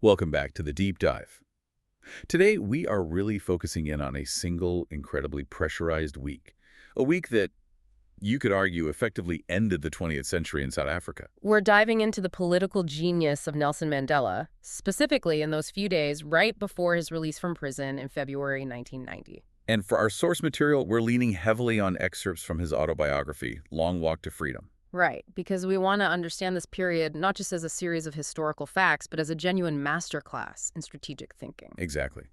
Welcome back to the deep dive. Today, we are really focusing in on a single, incredibly pressurized week. A week that you could argue effectively ended the 20th century in South Africa. We're diving into the political genius of Nelson Mandela, specifically in those few days right before his release from prison in February 1990. And for our source material, we're leaning heavily on excerpts from his autobiography, Long Walk to Freedom. Right, because we want to understand this period not just as a series of historical facts, but as a genuine masterclass in strategic thinking. Exactly.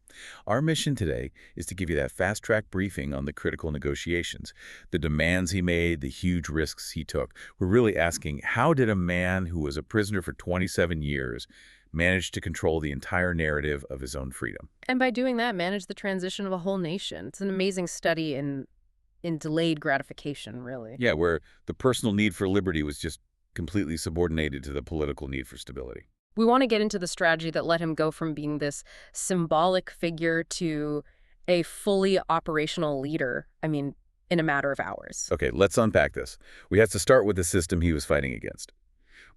Our mission today is to give you that fast-track briefing on the critical negotiations, the demands he made, the huge risks he took. We're really asking, how did a man who was a prisoner for 27 years manage to control the entire narrative of his own freedom? And by doing that, manage the transition of a whole nation. It's an amazing study in delayed gratification, really. Yeah, where the personal need for liberty was just completely subordinated to the political need for stability. We want to get into the strategy that let him go from being this symbolic figure to a fully operational leader, in a matter of hours. Okay, let's unpack this. We have to start with the system he was fighting against.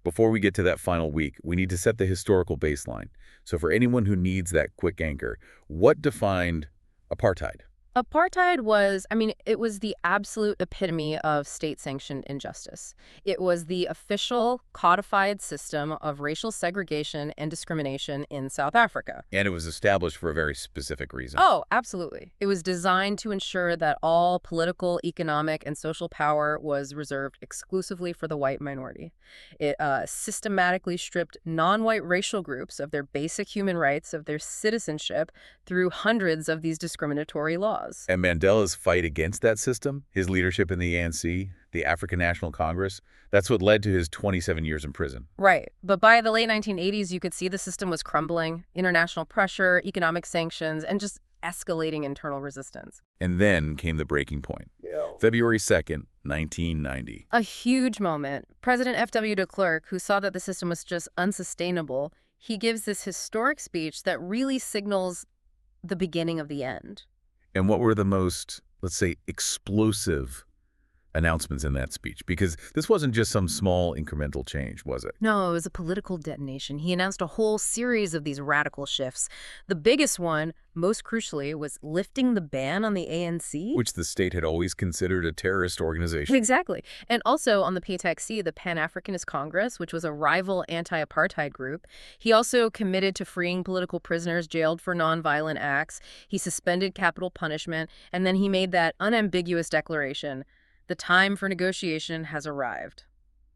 Before we get to that final week, we need to set the historical baseline. So for anyone who needs that quick anchor, what defined apartheid? Apartheid was, it was the absolute epitome of state-sanctioned injustice. It was the official codified system of racial segregation and discrimination in South Africa. And it was established for a very specific reason. Oh, absolutely. It was designed to ensure that all political, economic, and social power was reserved exclusively for the white minority. It systematically stripped non-white racial groups of their basic human rights, of their citizenship, through hundreds of these discriminatory laws. And Mandela's fight against that system, his leadership in the ANC, the African National Congress, that's what led to his 27 years in prison. Right. But by the late 1980s, you could see the system was crumbling. International pressure, economic sanctions, and just escalating internal resistance. And then came the breaking point. February 2nd, 1990. A huge moment. President F.W. de Klerk, who saw that the system was just unsustainable, he gives this historic speech that really signals the beginning of the end. And what were the most, let's say, explosive announcements in that speech? Because this wasn't just some small incremental change, was it? No, it was a political detonation. He announced a whole series of these radical shifts. The biggest one, most crucially, was lifting the ban on the ANC. Which the state had always considered a terrorist organization. Exactly. And also on the PTAC, the Pan-Africanist Congress, which was a rival anti-apartheid group. He also committed to freeing political prisoners jailed for nonviolent acts. He suspended capital punishment. And then he made that unambiguous declaration: the time for negotiation has arrived.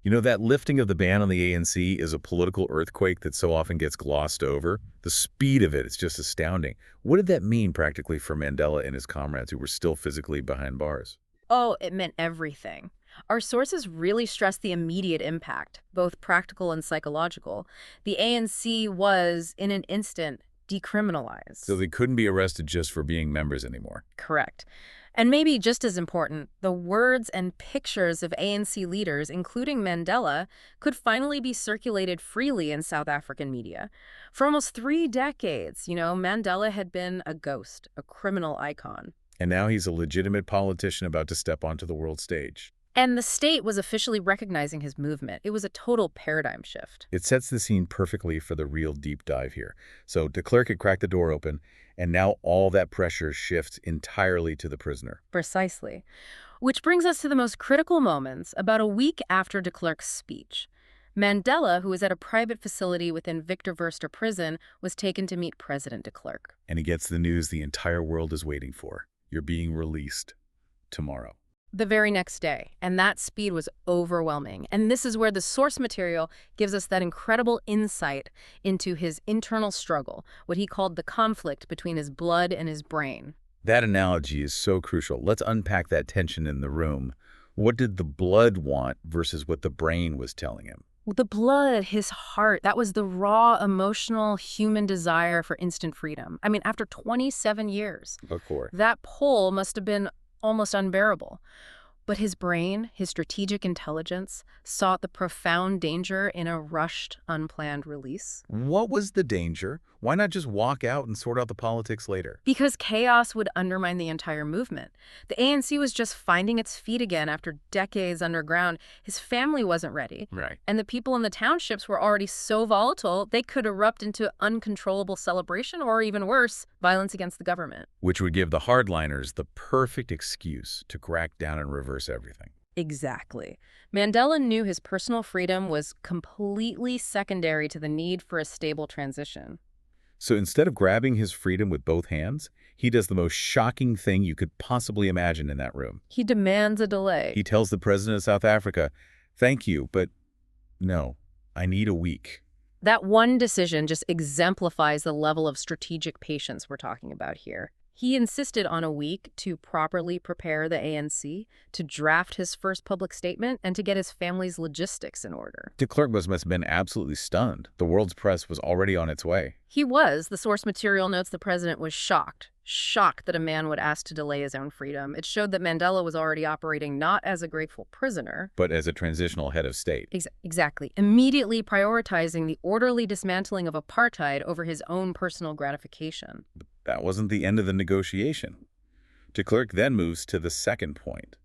You know, that lifting of the ban on the ANC is a political earthquake that so often gets glossed over. The speed of it is just astounding. What did that mean practically for Mandela and his comrades who were still physically behind bars? Oh, it meant everything. Our sources really stress the immediate impact, both practical and psychological. The ANC was, in an instant, decriminalized. So they couldn't be arrested just for being members anymore. Correct. And maybe just as important, the words and pictures of ANC leaders, including Mandela, could finally be circulated freely in South African media. For almost 3 decades, Mandela had been a ghost, a criminal icon. And now he's a legitimate politician about to step onto the world stage. And the state was officially recognizing his movement. It was a total paradigm shift. It sets the scene perfectly for the real deep dive here. So de Klerk had cracked the door open, and now all that pressure shifts entirely to the prisoner. Precisely. Which brings us to the most critical moments, about a week after de Klerk's speech. Mandela, who was at a private facility within Victor Verster prison, was taken to meet President de Klerk. And he gets the news the entire world is waiting for. You're being released tomorrow. The very next day, and that speed was overwhelming. And this is where the source material gives us that incredible insight into his internal struggle, what he called the conflict between his blood and his brain. That analogy is so crucial. Let's unpack that tension in the room. What did the blood want versus what the brain was telling him? The blood, his heart, that was the raw, emotional, human desire for instant freedom. After 27 years. Of course. That pull must have been almost unbearable. But his brain, his strategic intelligence, sought the profound danger in a rushed, unplanned release. What was the danger? Why not just walk out and sort out the politics later? Because chaos would undermine the entire movement. The ANC was just finding its feet again after decades underground. His family wasn't ready. Right. And the people in the townships were already so volatile, they could erupt into uncontrollable celebration or, even worse, violence against the government. Which would give the hardliners the perfect excuse to crack down and reverse everything. Exactly. Mandela knew his personal freedom was completely secondary to the need for a stable transition. So instead of grabbing his freedom with both hands, he does the most shocking thing you could possibly imagine in that room. He demands a delay. He tells the president of South Africa, "Thank you, but no, I need a week." That one decision just exemplifies the level of strategic patience we're talking about here. He insisted on a week to properly prepare the ANC, to draft his first public statement, and to get his family's logistics in order. De Klerk must have been absolutely stunned. The world's press was already on its way. He was. The source material notes the president was shocked that a man would ask to delay his own freedom. It showed that Mandela was already operating not as a grateful prisoner, But as a transitional head of state. exactly, immediately prioritizing the orderly dismantling of apartheid over his own personal gratification. That wasn't the end of the negotiation. De Klerk then moves to the second point,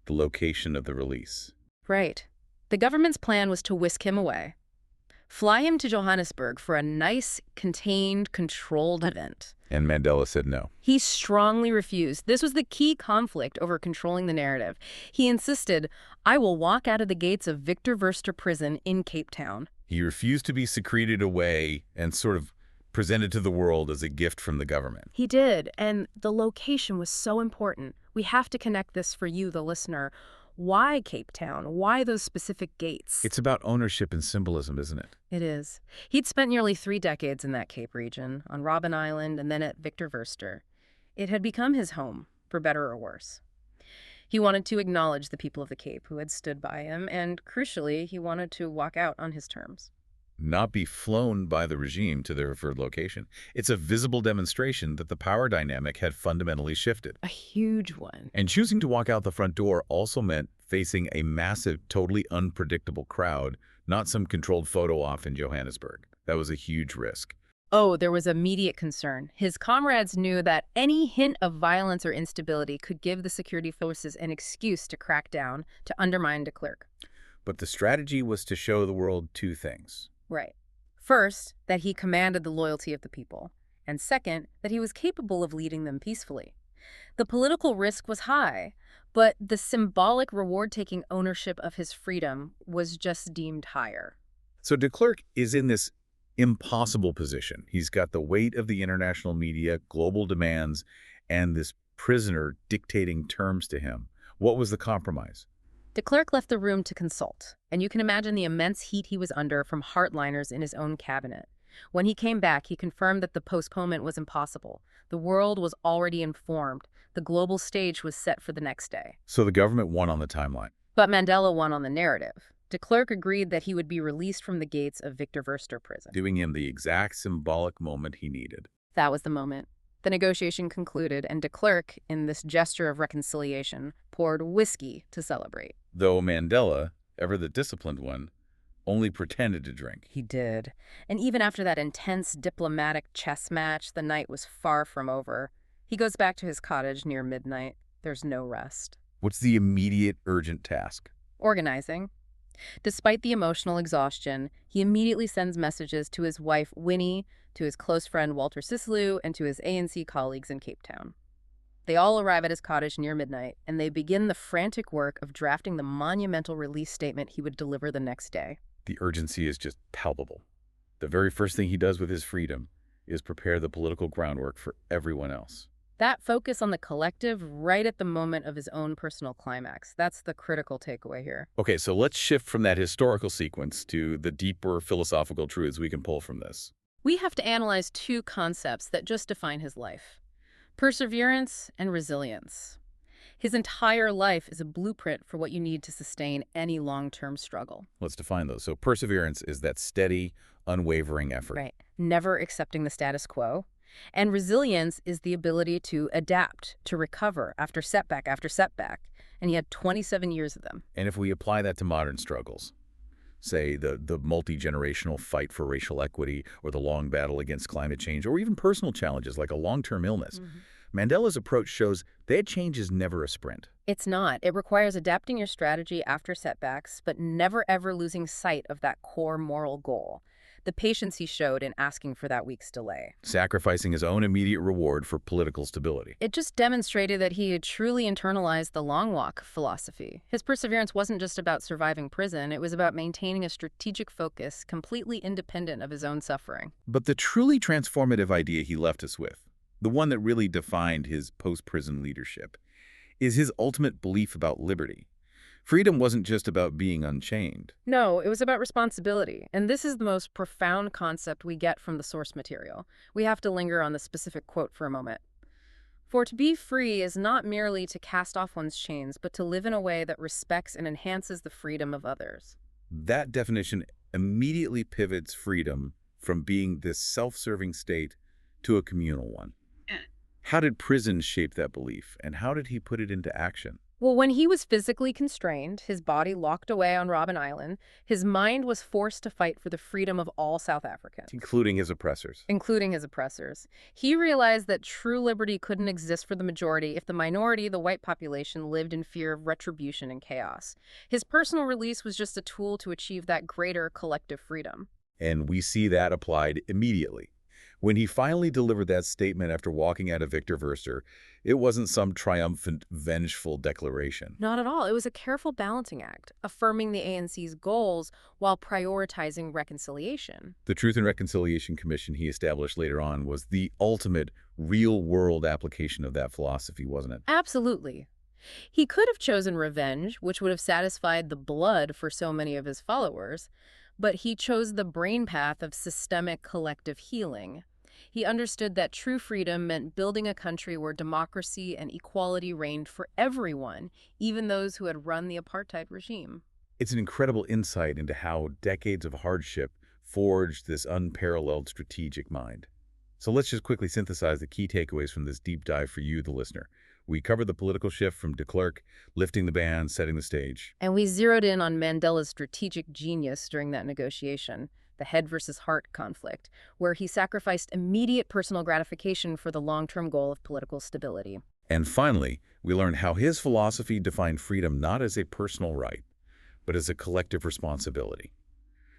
the location of the release. Right. The government's plan was to whisk him away, fly him to Johannesburg for a nice, contained, controlled event. And Mandela said no. He strongly refused. This was the key conflict over controlling the narrative. He insisted, "I will walk out of the gates of Victor Verster prison in Cape Town." He refused to be secreted away and sort of presented to the world as a gift from the government. He did, and the location was so important. We have to connect this for you, the listener. Why Cape Town? Why those specific gates? It's about ownership and symbolism, isn't it? It is. He'd spent nearly 3 decades in that Cape region, on Robben Island and then at Victor Verster. It had become his home, for better or worse. He wanted to acknowledge the people of the Cape who had stood by him, and crucially, he wanted to walk out on his terms. Not be flown by the regime to their preferred location. It's a visible demonstration that the power dynamic had fundamentally shifted. A huge one. And choosing to walk out the front door also meant facing a massive, totally unpredictable crowd, not some controlled photo off in Johannesburg. That was a huge risk. Oh, there was immediate concern. His comrades knew that any hint of violence or instability could give the security forces an excuse to crack down, to undermine de Klerk. But the strategy was to show the world two things. Right. First, that he commanded the loyalty of the people. And second, that he was capable of leading them peacefully. The political risk was high, but the symbolic reward-taking ownership of his freedom was just deemed higher. So de Klerk is in this impossible position. He's got the weight of the international media, global demands, and this prisoner dictating terms to him. What was the compromise? De Klerk left the room to consult, and you can imagine the immense heat he was under from hardliners in his own cabinet. When he came back, he confirmed that the postponement was impossible. The world was already informed. The global stage was set for the next day. So the government won on the timeline. But Mandela won on the narrative. De Klerk agreed that he would be released from the gates of Victor Verster prison. Giving him the exact symbolic moment he needed. That was the moment. The negotiation concluded, and de Klerk, in this gesture of reconciliation, poured whiskey to celebrate. Though Mandela, ever the disciplined one, only pretended to drink. He did. And even after that intense diplomatic chess match, the night was far from over. He goes back to his cottage near midnight. There's no rest. What's the immediate urgent task? Organizing. Despite the emotional exhaustion, he immediately sends messages to his wife, Winnie, to his close friend, Walter Sisulu, and to his ANC colleagues in Cape Town. They all arrive at his cottage near midnight, and they begin the frantic work of drafting the monumental release statement he would deliver the next day. The urgency is just palpable. The very first thing he does with his freedom is prepare the political groundwork for everyone else. That focus on the collective right at the moment of his own personal climax, that's the critical takeaway here. Okay, so let's shift from that historical sequence to the deeper philosophical truths we can pull from this. We have to analyze 2 concepts that just define his life: perseverance and resilience. His entire life is a blueprint for what you need to sustain any long-term struggle. Let's define those. So perseverance is that steady, unwavering effort. Right. Never accepting the status quo. And resilience is the ability to adapt, to recover after setback. And he had 27 years of them. And if we apply that to modern struggles, say the multi-generational fight for racial equity or the long battle against climate change or even personal challenges like a long-term illness. Mhm. Mandela's approach shows that change is never a sprint. It's not. It requires adapting your strategy after setbacks, but never ever losing sight of that core moral goal. The patience he showed in asking for that week's delay. Sacrificing his own immediate reward for political stability. It just demonstrated that he had truly internalized the long walk philosophy. His perseverance wasn't just about surviving prison, it was about maintaining a strategic focus completely independent of his own suffering. But the truly transformative idea he left us with, the one that really defined his post-prison leadership, is his ultimate belief about liberty. Freedom wasn't just about being unchained. No, it was about responsibility, and this is the most profound concept we get from the source material. We have to linger on the specific quote for a moment. For to be free is not merely to cast off one's chains, but to live in a way that respects and enhances the freedom of others. That definition immediately pivots freedom from being this self-serving state to a communal one. How did prison shape that belief, and how did he put it into action? Well, when he was physically constrained, his body locked away on Robben Island, his mind was forced to fight for the freedom of all South Africans, Including his oppressors. including his oppressors. He realized that true liberty couldn't exist for the majority if the minority, the white population, lived in fear of retribution and chaos. His personal release was just a tool to achieve that greater collective freedom. And we see that applied immediately. When he finally delivered that statement after walking out of Victor Verster, it wasn't some triumphant, vengeful declaration. Not at all. It was a careful balancing act, affirming the ANC's goals while prioritizing reconciliation. The Truth and Reconciliation Commission he established later on was the ultimate real-world application of that philosophy, wasn't it? Absolutely. He could have chosen revenge, which would have satisfied the blood for so many of his followers, but he chose the brain path of systemic collective healing. He understood that true freedom meant building a country where democracy and equality reigned for everyone, even those who had run the apartheid regime. It's an incredible insight into how decades of hardship forged this unparalleled strategic mind. So let's just quickly synthesize the key takeaways from this deep dive for you, the listener. We covered the political shift from de Klerk, lifting the ban, setting the stage. And we zeroed in on Mandela's strategic genius during that negotiation, the head versus heart conflict, where he sacrificed immediate personal gratification for the long-term goal of political stability. And finally, we learned how his philosophy defined freedom not as a personal right, but as a collective responsibility,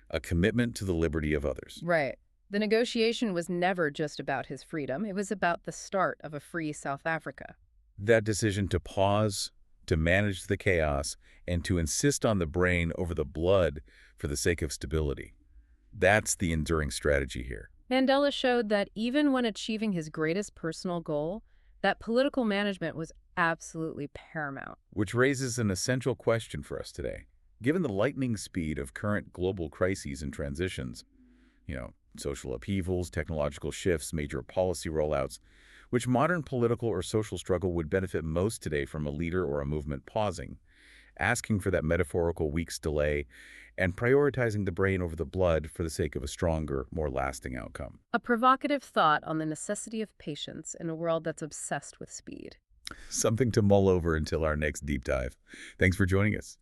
a commitment to the liberty of others. Right. The negotiation was never just about his freedom. It was about the start of a free South Africa. That decision to pause, to manage the chaos, and to insist on the brain over the blood for the sake of stability. That's the enduring strategy here. Mandela showed that even when achieving his greatest personal goal, that political management was absolutely paramount. Which raises an essential question for us today. Given the lightning speed of current global crises and transitions, social upheavals, technological shifts, major policy rollouts, which modern political or social struggle would benefit most today from a leader or a movement pausing, asking for that metaphorical week's delay, and prioritizing the brain over the blood for the sake of a stronger, more lasting outcome? A provocative thought on the necessity of patience in a world that's obsessed with speed. Something to mull over until our next deep dive. Thanks for joining us.